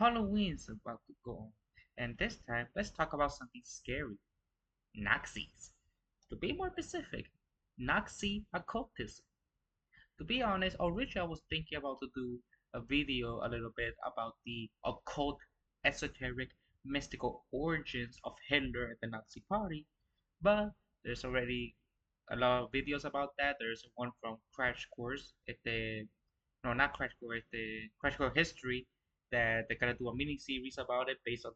Halloween's about to go, and this time let's talk about something scary. Nazis. To be more specific, Nazi occultism. To be honest, originally I was thinking about to do a video a little bit about the occult, esoteric, mystical origins of Hitler and the Nazi Party, but there's already a lot of videos about that. There's one from Crash Course, no, not Crash Course, the Crash Course History, that they're gonna do a mini series about it based on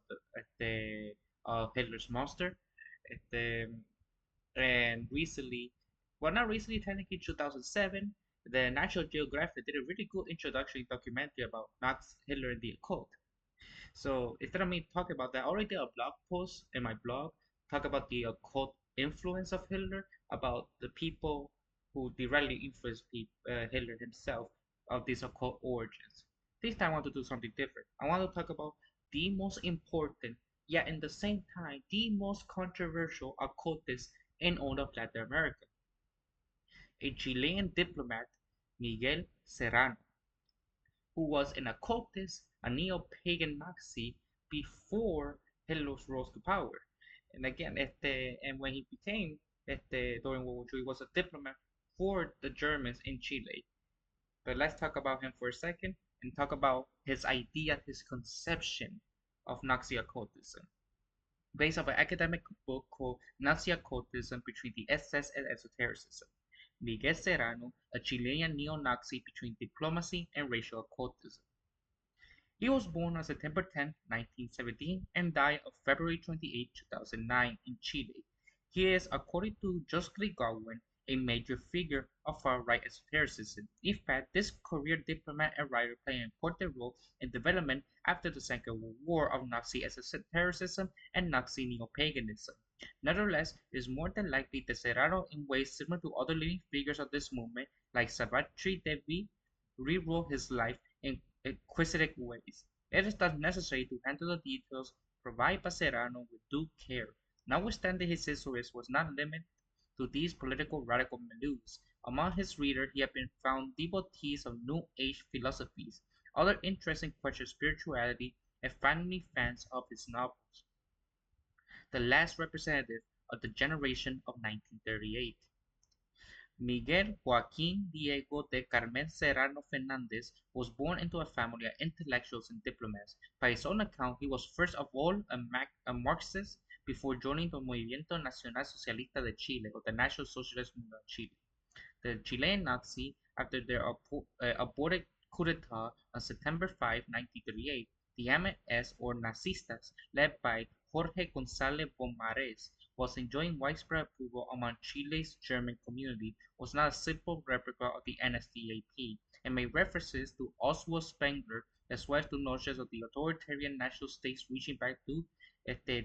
the Hitler's monster. The and recently, well, not recently, technically 2007, the National Geographic did a really good introductory documentary about Max Hitler and the occult. So instead of me talking about that, I already did a blog post in my blog talk about the occult influence of Hitler, about the people who directly influenced Hitler himself of these occult origins. This time I want to do something different. I want to talk about the most important, yet in the same time, the most controversial occultist in all of Latin America, a Chilean diplomat, Miguel Serrano, who was an occultist, a neo-pagan Nazi before Hitler rose to power. And again, and when he became during World War II, he was a diplomat for the Germans in Chile. But let's talk about him for a second and talk about his idea, his conception of Nazi occultism, based on an academic book called Nazi Occultism Between the SS and Esotericism. Miguel Serrano, a Chilean neo-Nazi between diplomacy and racial occultism. He was born on September 10, 1917 and died on February 28, 2009 in Chile. He is, according to Jocelyn Godwin, a major figure of far-right esotericism. In fact, this career diplomat and writer played an important role in development after the Second World War of Nazi esotericism and Nazi neo-paganism. Nevertheless, it is more than likely that Serrano, in ways similar to other leading figures of this movement, like Savitri Devi, rewrote his life in inquisitive ways. It is thus necessary to handle the details provided by Serrano with due care. Notwithstanding his influence was not limited to these political radical milieux. Among his readers he had been found devotees of New Age philosophies, other interesting questions of spirituality, and finally fans of his novels, the last representative of the generation of 1938. Miguel Joaquin Diego de Carmen Serrano Fernandez was born into a family of intellectuals and diplomats. By his own account, he was first of all a Marxist before joining the Movimiento Nacional Socialista de Chile, or the National Socialist Movement of Chile. The Chilean Nazi, after their aborted coup d'etat on September 5, 1938, the MS, or Nazistas, led by Jorge González Bomares, was enjoying widespread approval among Chile's German community, was not a simple replica of the NSDAP, and made references to Oswald Spengler as well as to notions of the authoritarian national states reaching back to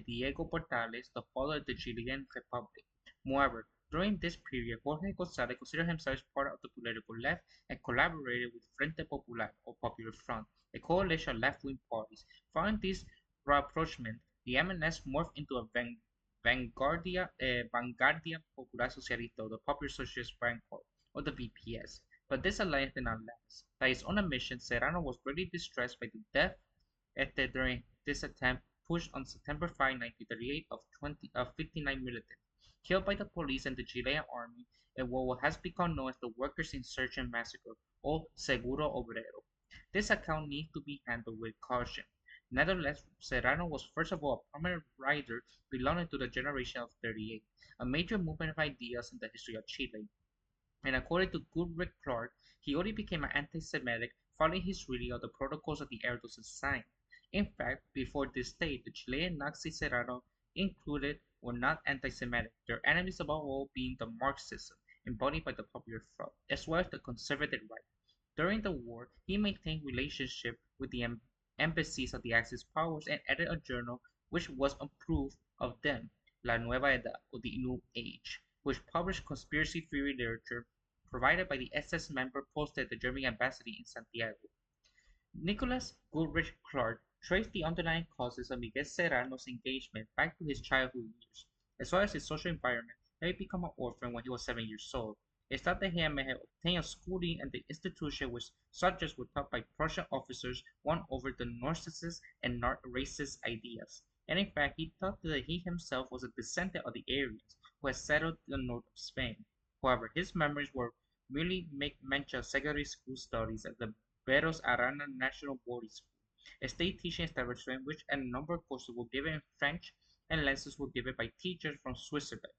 Diego Portales, the father of the Chilean Republic. Moreover, during this period, Jorge González considered himself part of the political left and collaborated with Frente Popular, or Popular Front, a coalition of left-wing parties. Following this rapprochement, the MNS morphed into a Vanguardia Popular Socialista, or the Popular Socialist Vanguard, or the VPS. But this alliance did not last. By his own admission, Serrano was greatly distressed by the death during this attempt pushed on September 5, 1938 of 59 militants, killed by the police and the Chilean army in what has become known as the Workers' Insurgent Massacre, or Seguro Obrero. This account needs to be handled with caution. Nevertheless, Serrano was first of all a prominent writer belonging to the generation of 38, a major movement of ideas in the history of Chile. And according to Goodrich Clark, he only became an anti-Semitic following his reading of the Protocols of the Erdos Sign. In fact, before this date, the Chilean Nazi Serrano included were not anti-Semitic, their enemies above all being the Marxism embodied by the Popular Front, as well as the conservative right. During the war, he maintained relationship with the embassies of the Axis powers and edited a journal which was a proof of them, La Nueva Edad, or the New Age, which published conspiracy theory literature provided by the SS member posted at the German embassy in Santiago. Nicholas Goodrich Clark traced the underlying causes of Miguel Serrano's engagement back to his childhood years, as well as his social environment, that he became an orphan when he was 7 years old. It's thought that he may have obtained a schooling at the institution which subjects were taught by Prussian officers won over the Narcissus and racist ideas. And in fact, he thought that he himself was a descendant of the Aryans who had settled the north of Spain. However, his memories were merely make mention of secondary school studies at the Veros Arana National Boarding School, a state teaching establishment which a number of courses were given in French and lessons were given by teachers from Switzerland.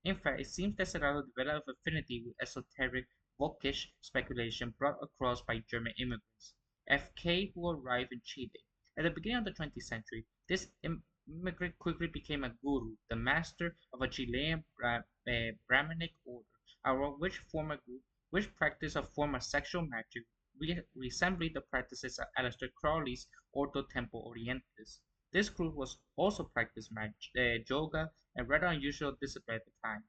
In fact, it seems that Serrano developed affinity with esoteric, bookish speculation brought across by German immigrants, FK who arrived in Chile. At the beginning of the 20th century, this immigrant quickly became a guru, the master of a Chilean Brahminic order, around which form a group which practiced a form of sexual magic resembling the practices of Aleister Crowley's Ordo Tempo Orientis. This group was also practiced yoga, a rather unusual discipline at the time,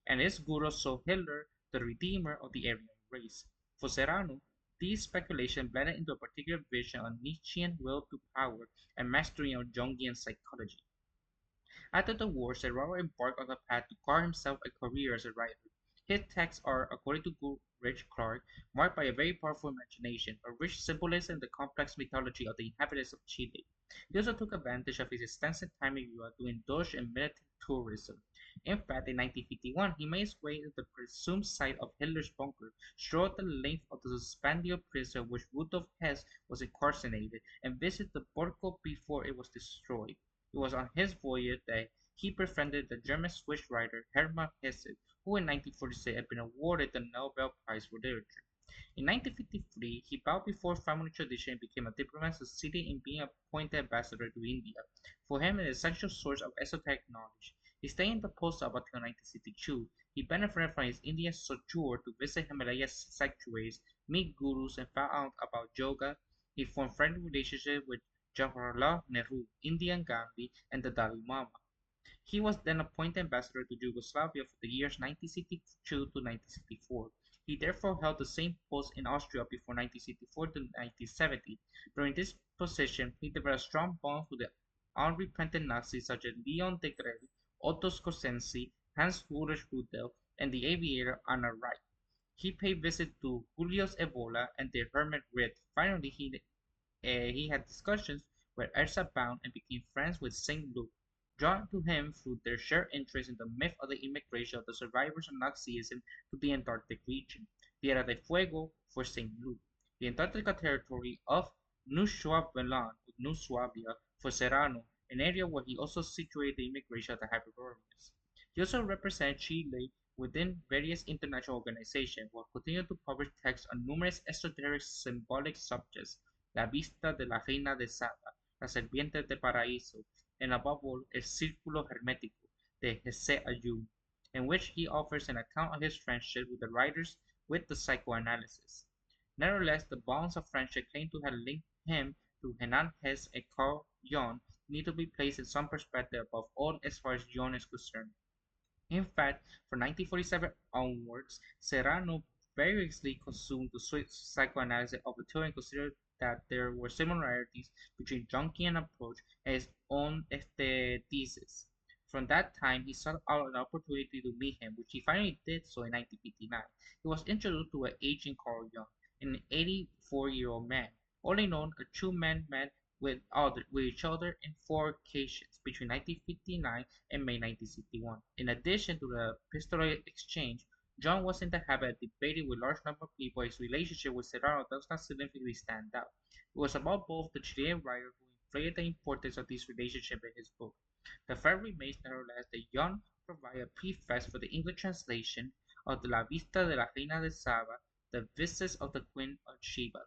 and its guru saw Hitler the redeemer of the Aryan race. For Serrano, these speculations blended into a particular vision of Nietzschean will to power and mastery of Jungian psychology. After the war, Serrano embarked on the path to carve himself a career as a writer. His texts are, according to Rich Clark, marked by a very powerful imagination, a rich symbolism, and the complex mythology of the inhabitants of Chile. He also took advantage of his extensive time in Europe to indulge in militant tourism. In fact, in 1951, he made his way to the presumed site of Hitler's bunker, strode the length of the Suspendio prison which Rudolf Hess was incarcerated, and visited the Borgo before it was destroyed. It was on his voyage that he befriended the German-Swiss writer Hermann Hesse, who in 1946 had been awarded the Nobel Prize for Literature. In 1953, he bowed before family tradition and became a diplomat, succeeding in being appointed ambassador to India, for him an essential source of esoteric knowledge. He stayed in the post up until 1962. He benefited from his Indian sojourn to visit Himalaya sanctuaries, meet gurus, and found out about yoga. He formed friendly relationships with Jawaharlal Nehru, Indian Gandhi, and the Dalai Lama. He was then appointed ambassador to Yugoslavia for the years 1962 to 1964. He therefore held the same post in Austria before 1964 to 1970. During this position, he developed strong bonds with the unrepentant Nazis such as Leon Degrelle, Otto Skorzeny, Hans Ulrich Rudel, and the aviator Anna Wright. He paid visits to Julius Evola and the hermit Red. Finally, he had discussions with Elsa Bound and became friends with Saint Luke, drawn to him through their shared interest in the myth of the immigration of the survivors of Nazism to the Antarctic region, Tierra de Fuego for Saint Luke, the Antarctica territory of New Schwabenland, New Swabia for Serrano, an area where he also situated the immigration of the Hyperboreans. He also represented Chile within various international organizations, while continuing to publish texts on numerous esoteric symbolic subjects, La vista de la reina de Saba, La serpiente de paraíso, and above all, El círculo hermético de Jesse Ayub, in which he offers an account of his friendship with the writers with the psychoanalysis. Nevertheless, the bonds of friendship claimed to have linked him to Hermann Hesse and Carl Jung need to be placed in some perspective above all as far as Jung is concerned. In fact, from 1947 onwards, Serrano variously consumed the Swiss psychoanalysis of Plato and considered that there were similarities between Jungian approach and his own thesis. From that time, he sought out an opportunity to meet him, which he finally did so in 1959. He was introduced to an aging Carl Jung, an 84-year-old man. Only known, a two men met with each other in four occasions between 1959 and May 1961. In addition to the epistolary exchange, John was in the habit of debating with large number of people. His relationship with Serrano does not significantly stand out. It was about both the Chilean writer who inflated the importance of this relationship in his book. The fact remains, nevertheless, that John provided a preface for the English translation of the La Vista de la Reina de Saba, The Visits of the Queen of Sheba.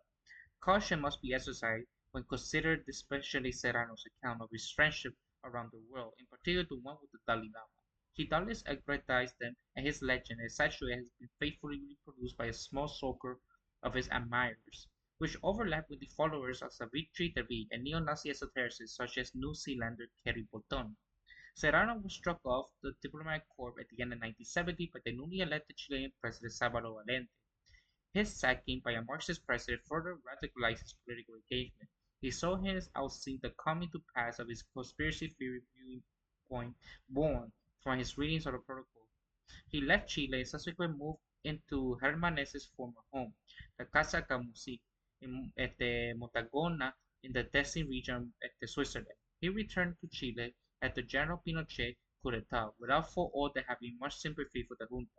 Caution must be exercised when considered especially Serrano's account of his friendship around the world, in particular the one with the Dalai Lama. He doubtless aggrandized them, and his legend as such has been faithfully reproduced by a small circle of his admirers, which overlap with the followers of Savitri Devi and neo-Nazi esotericists such as New Zealander Kerry Bolton. Serrano was struck off the diplomatic corps at the end of 1970 by the newly elected Chilean President Salvador Allende. His sacking by a Marxist president further radicalized his political engagement. He saw his outseen the coming to pass of his conspiracy theory viewpoint born from his readings of the protocol. He left Chile and subsequently moved into Hermannes's former home, the Casa Camusi, in Montagona in the Tessin region of Switzerland. He returned to Chile after General Pinochet coup d'etat, without for all there having much sympathy for the junta.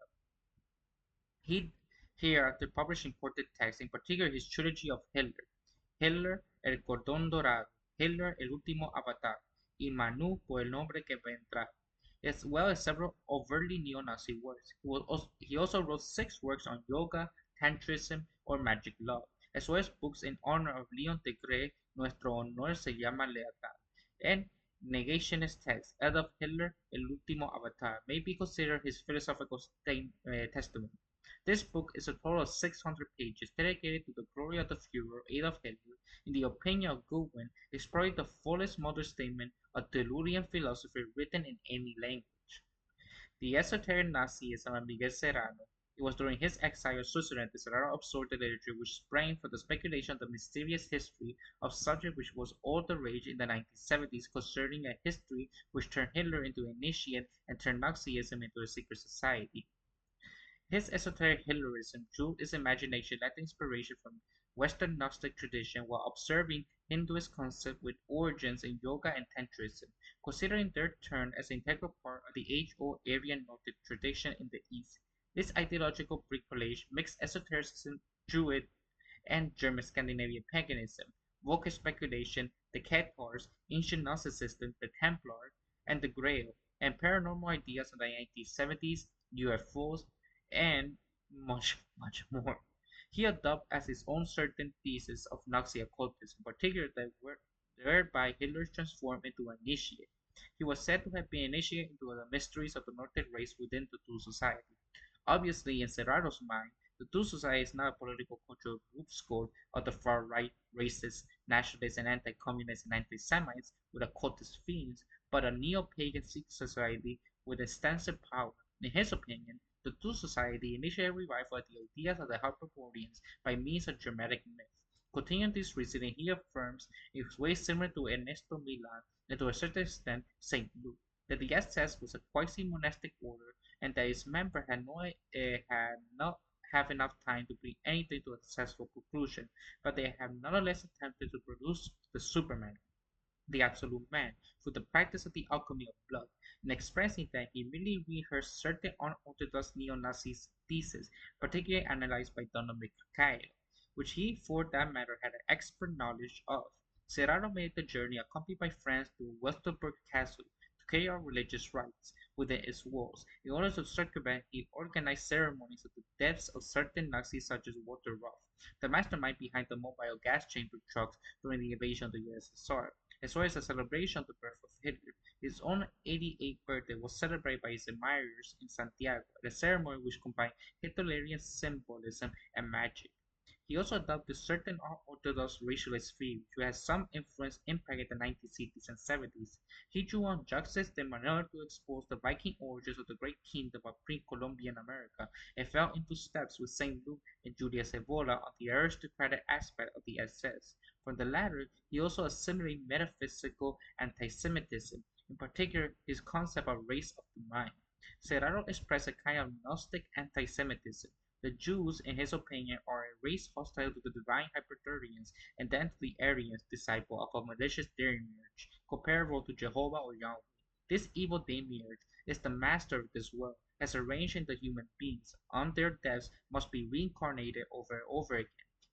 He here, after publishing important texts, in particular his trilogy of Hitler, Hitler, El Cordón Dorado, Hitler, El Último Avatar, y Manu por el nombre que vendrá, as well as several overtly neo-Nazi works. He also wrote 6 works on yoga, tantrism, or magic love, as well as books in honor of Leon Degree, Nuestro Honor se llama Lealtad, and negationist texts. Adolf Hitler, El Último Avatar, may be considered his philosophical testament. This book is a total of 600 pages dedicated to the glory of the Führer Adolf Hitler. In the opinion of Goodwin, is probably the fullest modern statement of Deleuzian philosophy written in any language. The esoteric Nazism of Miguel Serrano. It was during his exile in Switzerland that Serrano absorbed the literature which sprang from the speculation of the mysterious history of subject which was all the rage in the 1970s concerning a history which turned Hitler into an initiate and turned Nazism into a secret society. His esoteric Hitlerism drew his imagination and inspiration from Western Gnostic tradition while observing Hinduist concepts with origins in yoga and tantrism, considering their turn as an integral part of the age-old Aryan Gnostic tradition in the East. This ideological bricolage mixed esotericism, Druid, and German Scandinavian paganism, vocal speculation, the Cathars, ancient Gnosticism, the Templar, and the Grail, and paranormal ideas of the 1970s, UFOs, and much more. He adopted as his own certain thesis of Nazi occultism, particularly that whereby Hitler transformed into an initiate. He was said to have been initiated into the mysteries of the Northern race within the two society. Obviously, in Serrano's mind, the two society is not a political cultural group score of the far-right, racist, nationalists, and anti-communists and anti-Semites with occultist themes, but a neo-pagan society with extensive power. In his opinion, the two society initially revival the ideas of the Hyperboreans by means of Germanic myth. Continuing this reasoning, he affirms, in ways similar to Ernesto Milan and to a certain extent Saint Luke, that the SS was a quasi-monastic order and that its members had not have enough time to bring anything to a successful conclusion, but they have nonetheless attempted to produce the Superman, the absolute man, through the practice of the alchemy of blood, in expressing that he merely rehearsed certain unorthodox neo-Nazi theses, particularly analyzed by Donald Mikhail, which he, for that matter, had an expert knowledge of. Serrano made the journey accompanied by friends to Westerbork Castle to carry out religious rites within its walls. In order to circumvent, he organized ceremonies of the deaths of certain Nazis such as Walter Ruff, the mastermind behind the mobile gas chamber trucks during the invasion of the USSR, as well as a celebration of the birth of Hitler. His own 88th birthday was celebrated by his admirers in Santiago at a ceremony which combined Hitlerian symbolism and magic. He also adopted certain orthodox racialist theories, which has some influence impacted the 1960s and 70s. He drew on Jacques de Manuel to expose the Viking origins of the great kingdom of pre-Columbian America, and fell into steps with St. Luke and Julius Evola on the aristocratic aspect of the SS. From the latter, he also assimilated metaphysical anti-Semitism, in particular his concept of race of the mind. Serrano expressed a kind of Gnostic anti-Semitism. The Jews, in his opinion, are a race hostile to the divine Hyperboreans and then to the Aryans, disciple of a malicious demiurge, comparable to Jehovah or Yahweh. This evil demiurge is the master of this world, as arranging the human beings on their deaths must be reincarnated over and over again.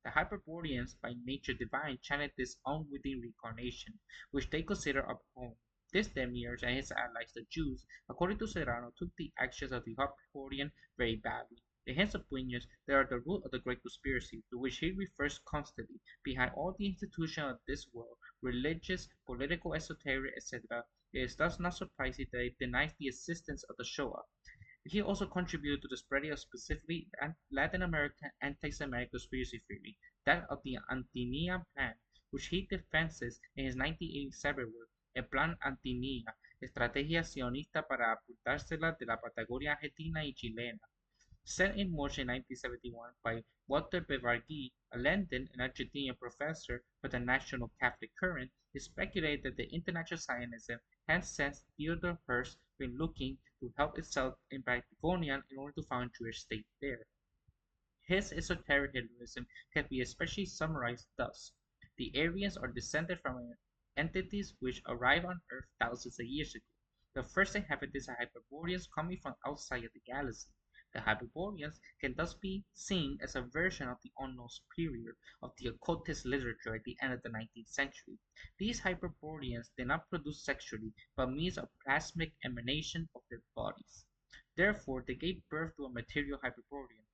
The Hyperboreans, by nature divine, channel this unwitting reincarnation, which they consider abhorrent. This demiurge and his allies, the Jews, according to Serrano, took the actions of the Hyperborean very badly. In his opinions, they are the root of the great conspiracy, to which he refers constantly. Behind all the institutions of this world, religious, political, esoteric, etc., it is thus not surprising that it denies the existence of the Shoah. He also contributed to the spreading of specifically Latin American anti-Semitic conspiracy theory, that of the Antinia Plan, which he defends in his 1987 work, El Plan Antinia, Estrategia Sionista para apuntársela de la Patagonia Argentina y Chilena, set in motion in 1971 by Walter Bevargui, a London and Argentinian professor for the National Catholic Current. He speculated that the International Zionism had since Theodor Herzl been looking to help itself in Patagonia in order to found a Jewish state there. His esotericism can be especially summarized thus: the Aryans are descended from entities which arrived on Earth thousands of years ago. The first inhabitants are Hyperboreans coming from outside of the galaxy. The Hyperboreans can thus be seen as a version of the unknown superior of the occultist literature at the end of the 19th century. These Hyperboreans did not produce sexually, but means a plasmic emanation of their bodies. Therefore, they gave birth to a material Hyperborean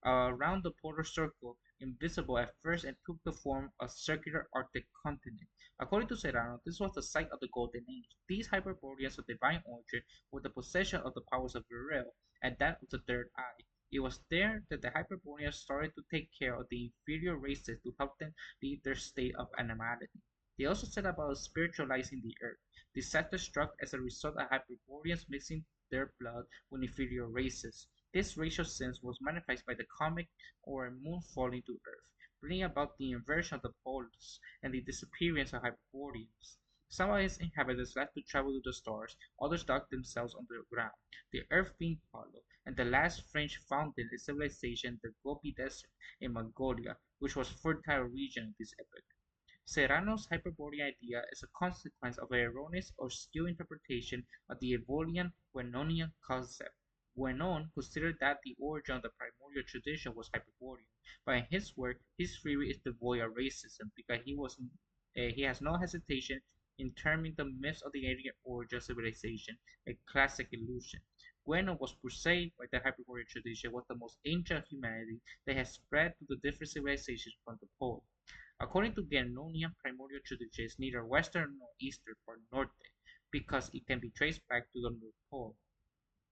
around the polar circle, invisible at first, and took the form of a circular Arctic continent. According to Serrano, this was the site of the Golden Age. These Hyperboreans of divine origin were the possession of the powers of Viril and that of the Third Eye. It was there that the Hyperboreans started to take care of the inferior races to help them leave their state of animality. They also set about spiritualizing the earth. Disaster struck as a result of Hyperboreans mixing their blood with inferior races. This racial sense was manifest by the comet or moon falling to Earth, bringing about the inversion of the poles and the disappearance of Hyperboreans. Some of its inhabitants left to travel to the stars, others dug themselves underground, the Earth being hollow, and the last French founded a civilization, the Gobi Desert in Mongolia, which was fertile region of this epoch. Serrano's Hyperborean idea is a consequence of an erroneous or skewed interpretation of the Evolian-Guenonian concept. Guenon considered that the origin of the primordial tradition was Hyperborean, but in his work, his theory is devoid of racism because he has no hesitation in terming the myths of the alien origin of civilization a classic illusion. Guenon was persuaded by the Hyperborean tradition was the most ancient of humanity that has spread to the different civilizations from the pole. According to Guianonian primordial tradition, is neither western nor eastern, but norte, because it can be traced back to the North Pole.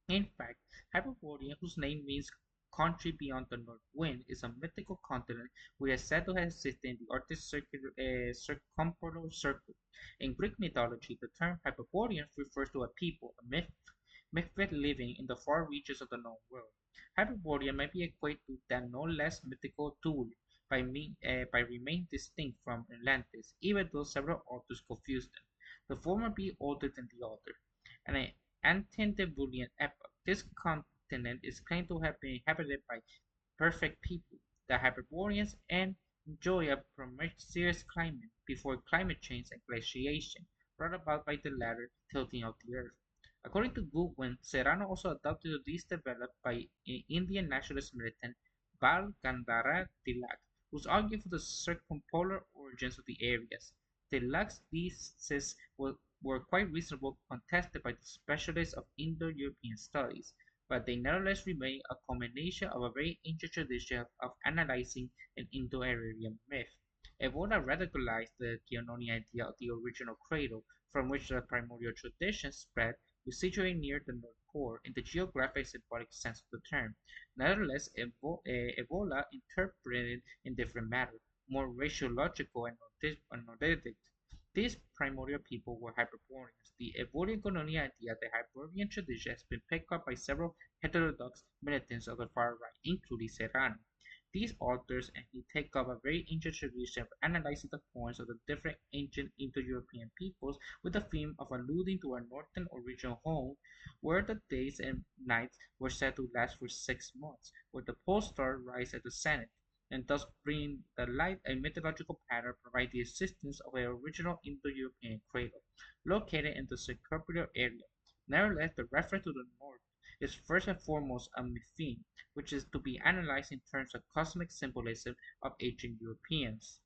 In fact, Hyperborea, whose name means country beyond the north wind, is a mythical continent which is said to have existed in the Arctic circumpolar circle. In Greek mythology, the term Hyperborean refers to a people, a myth living in the far reaches of the known world. Hyperborea may be equated to that no less mythical Thule by remain distinct from Atlantis, even though several authors confuse them, the former being older than the other. An antediluvian epoch, this continent is claimed to have been inhabited by perfect people, the Hyperboreans, and enjoy a promiscuous climate before climate change and glaciation, brought about by the latter tilting of the earth. According to Goodwin, Serrano also adopted these developed by Indian nationalist militant Bal Gandhara Tilak, who argued for the circumpolar origins of the areas. Tilak's thesis were quite reasonably contested by the specialists of Indo-European studies, but they nevertheless remain a culmination of a very ancient tradition of analyzing an Indo-Aryan myth. Ebola radicalized the Guianonian idea of the original cradle from which the primordial tradition spread, was situated near the North Pole in the geographic symbolic sense of the term. Nevertheless, Ebola interpreted in different matter, more raciological and nodetic. These primordial people were Hyperboreans. The Ebolian colonial idea, the Hyperborean tradition, has been picked up by several heterodox militants of the far right, including Serrano. These authors and he take up a very ancient tradition of analyzing the points of the different ancient Indo-European peoples with the theme of alluding to a northern original home where the days and nights were said to last for 6 months, where the pole star rises at the zenith, and thus bringing the light a mythological pattern provide the existence of an original Indo-European cradle, located in the circumpolar area. Nevertheless, the reference to the north is first and foremost a mytheme, which is to be analyzed in terms of cosmic symbolism of ancient Europeans.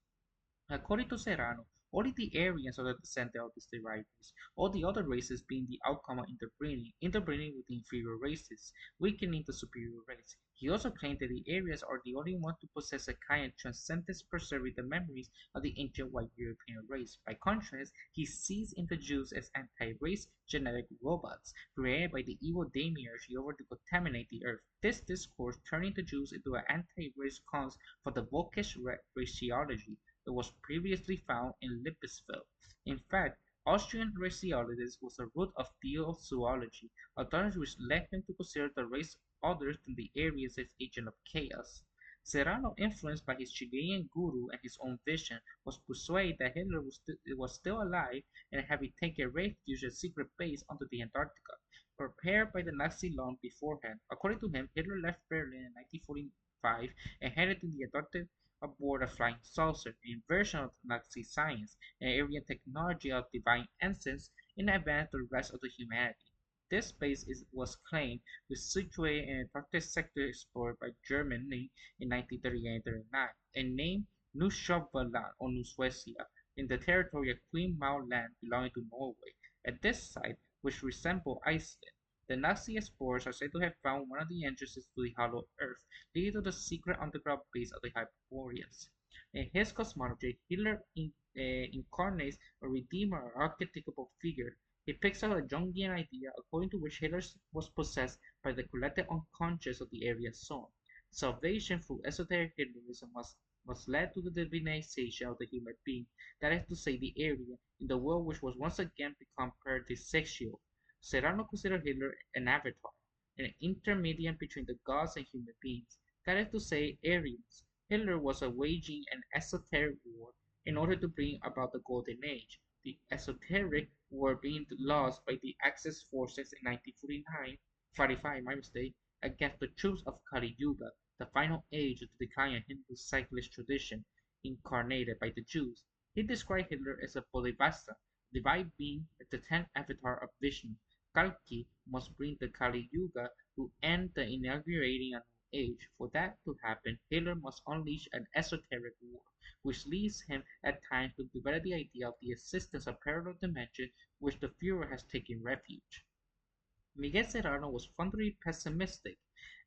According to Serrano, only the Aryans are the descendants of these derivatives, all the other races being the outcome of interbreeding with the inferior races, weakening the superior race. He also claimed that the Aryans are the only ones to possess a kind of transcendence preserving the memories of the ancient white European race. By contrast, he sees in the Jews as anti-race genetic robots created by the evil demiurge in order to contaminate the earth. This discourse turning the Jews into an anti-race cause for the Volkish raciology that was previously found in Lippesfeld. In fact, Austrian raciology was a root of theozoology, a term which led him to consider the race others than the Aryans as agents of chaos. Serrano, influenced by his Chilean guru and his own vision, was persuaded that Hitler was still alive and having taken refuge at a secret base under the Antarctica, prepared by the Nazi long beforehand. According to him, Hitler left Berlin in 1945, inheriting the adopted aboard a flying saucer, an inversion of Nazi science, and Aryan technology of divine essence in advance of the rest of the humanity. This base was claimed was situated in the Antarctic sector explored by Germany in 1938 and 39, and named Nusjavaland or New Suecia in the territory of Queen Maud Land belonging to Norway. At this site, which resembled Iceland, the Nazi explorers are said to have found one of the entrances to the hollow earth, leading to the secret underground base of the Hyperboreans. In his cosmology, Hitler incarnates a redeemer or archetypal figure. He picks out a Jungian idea according to which Hitler was possessed by the collective unconscious of the area zone. Salvation through esoteric Hitlerism was led to the divinization of the human being, that is to say, the area in the world which was once again become paradisexual. Serrano considered Hitler an avatar, an intermediate between the gods and human beings, that is to say, Aryans. Hitler was waging an esoteric war in order to bring about the Golden Age. The esoteric were being lost by the Axis forces in 1949, 45, my mistake, against the troops of Kali Yuga, the final age of the decline of Hindu cyclist tradition, incarnated by the Jews. He described Hitler as a Bodhisattva, divine being, the tenth avatar of Vishnu. Kalki must bring the Kali Yuga to end the inaugurating a new age. For that to happen, Hitler must unleash an esoteric war, which leads him at times to develop the idea of the existence of parallel dimensions which the Führer has taken refuge. Miguel Serrano was fundamentally pessimistic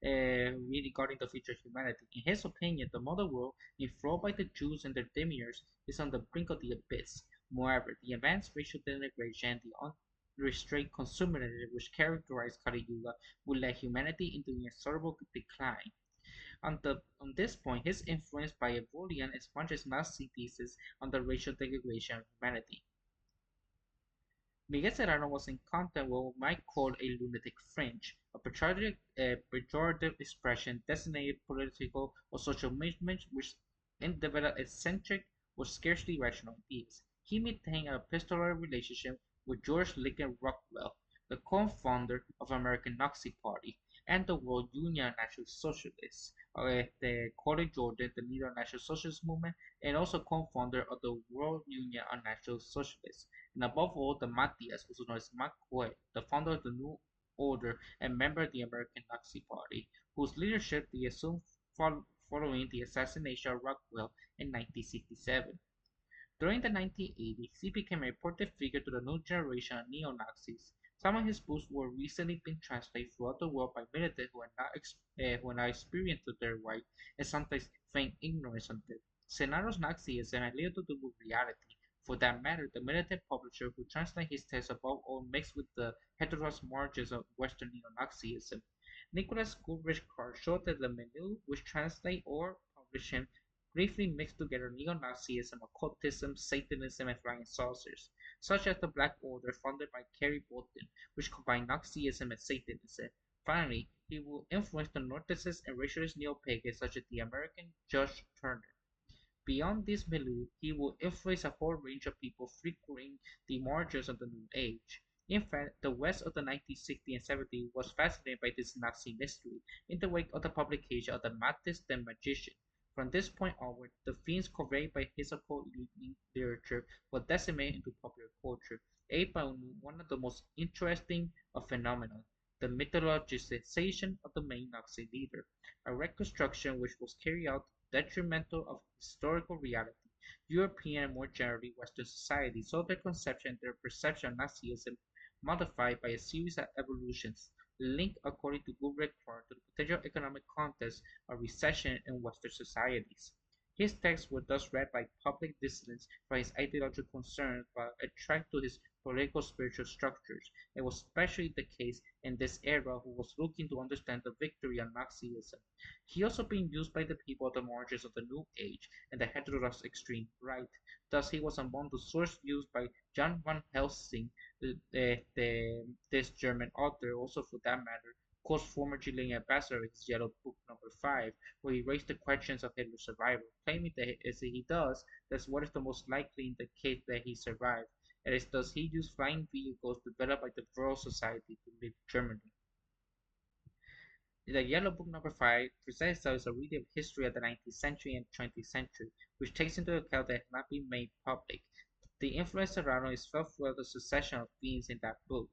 regarding the future of humanity. In his opinion, the modern world, enthralled by the Jews and their demiurges, is on the brink of the abyss. Moreover, the advanced racial denigration and the unrestrained consumerism which characterized Kali Yuga will lead humanity into inexorable decline. On this point, his influence by Evolian as much as Nazi thesis on the racial degradation of humanity. Miguel Serrano was in contact with what might call a lunatic fringe, a pejorative expression designated political or social movements which develop eccentric or scarcely rational ideas. He maintained an epistolary relationship with George Lincoln Rockwell, the co-founder of American Nazi Party and the World Union of National Socialists, the Colin Jordan, the leader of the National Socialist movement, and also co-founder of the World Union of National Socialists, and above all, the Matthias, also known as McCoy, the founder of the New Order and member of the American Nazi Party, whose leadership they assumed following the assassination of Rockwell in 1967. During the 1980s, he became a important figure to the new generation of neo-Nazis. Some of his books were recently been translated throughout the world by militants who had not experienced their right and sometimes feign ignorance of it. Sennaro's Nazism had little to do with reality. For that matter, the militant publisher who translated his text above all mixed with the heterodox margins of Western neo-Nazism. Nicholas Goodrich Clark showed that the milieu which translate or publish him briefly mixed together neo-Nazism, occultism, Satanism, and flying saucers, such as the Black Order founded by Kerry Bolton, which combined Nazism and Satanism. Finally, he will influence the Gnostics and racialist neo-pagans such as the American Judge Turner. Beyond this milieu, he will influence a whole range of people frequenting the margins of the New Age. In fact, the West of the 1960s and 70s was fascinated by this Nazi mystery in the wake of the publication of the Matis the Magician. From this point onward, the themes conveyed by his occult literature were disseminated into popular culture, aided by one of the most interesting of phenomena, the mythologization of the main Nazi leader, a reconstruction which was carried out detrimental of historical reality. European and more generally Western society saw their conception and their perception of Nazism modified by a series of evolutions, linked according to Goodrich Clark to the potential economic context of recession in Western societies. His texts were thus read by public dissidents for his ideological concerns but attracted to his political spiritual structures. It was especially the case in this era who was looking to understand the victory of Nazism. He also being used by the people at the margins of the New Age and the heterodox extreme right. Thus, he was among the sources used by John van Helsing, this German author, also for that matter, quotes former Chilean ambassador in his Yellow Book number 5, where he raised the questions of Hitler's survival, claiming that as he does, that's what is the most likely in the case that he survived. It is thus he used flying vehicles developed by the Royal Society to leave Germany. The Yellow Book number 5 presents us a reading of history of the 19th century and 20th century, which takes into account that it has not been made public. The influence around is felt throughout the succession of themes in that book,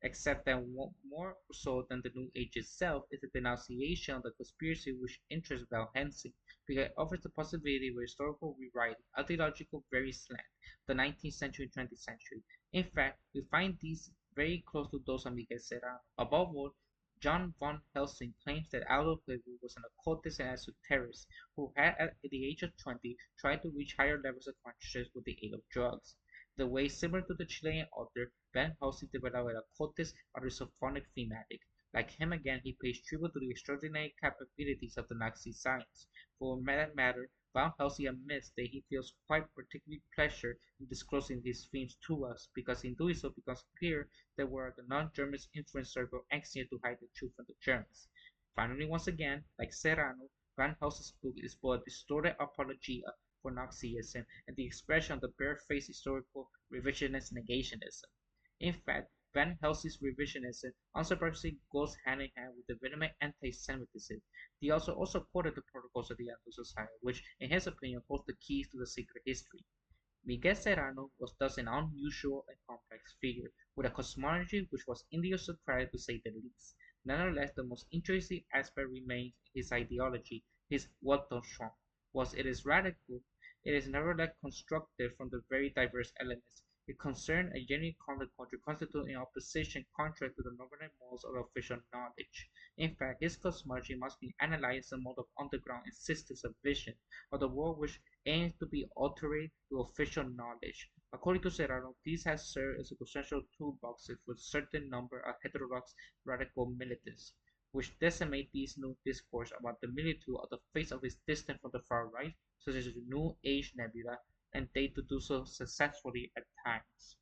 except that more so than the New Age itself is the denunciation of the conspiracy which interests Val Hensing, because it offers the possibility of a historical rewriting, ideological wasteland of the 19th century and 20th century. In fact, we find these very close to those of Miguel Serrano. Above all, John von Helsing claims that Adolf Hitler was an occultist and esotericist who had, at the age of 20, tried to reach higher levels of consciousness with the aid of drugs. The way, similar to the Chilean author, Van Helsing developed an occultist or symphonic thematic. Like him again, he pays tribute to the extraordinary capabilities of the Nazi science. For that matter, Van Helsing admits that he feels quite particular pleasure in disclosing these themes to us, because in doing so it becomes clear that we are the non-Germans influenced circle anxious to hide the truth from the Germans. Finally, once again, like Serrano, Van Helsing's book is both a distorted apologia for Nazism and the expression of the barefaced historical revisionist negationism. In fact, Van Helsing's revisionism unsurprisingly goes hand in hand with the vehement anti-Semitism. He also quoted the Protocols of the Anti Society, which, in his opinion, holds the keys to the secret history. Miguel Serrano was thus an unusual and complex figure, with a cosmology which was idiosyncratic to say the least. Nonetheless, the most interesting aspect remains his ideology, his Weltanschauung. Whilst it is radical, it is nevertheless constructed from the very diverse elements. It concerned a genuine conflict culture constituted in opposition contrary to the normative modes of official knowledge. In fact, his cosmology must be analyzed as a mode of underground insistence of vision of the world which aims to be altered to official knowledge. According to Serrano, these have served as a potential toolboxes for a certain number of heterodox radical militants, which decimate these new discourse about the militude of the face of is distant from the far right, such as the New Age nebula, and they to do so successfully at times.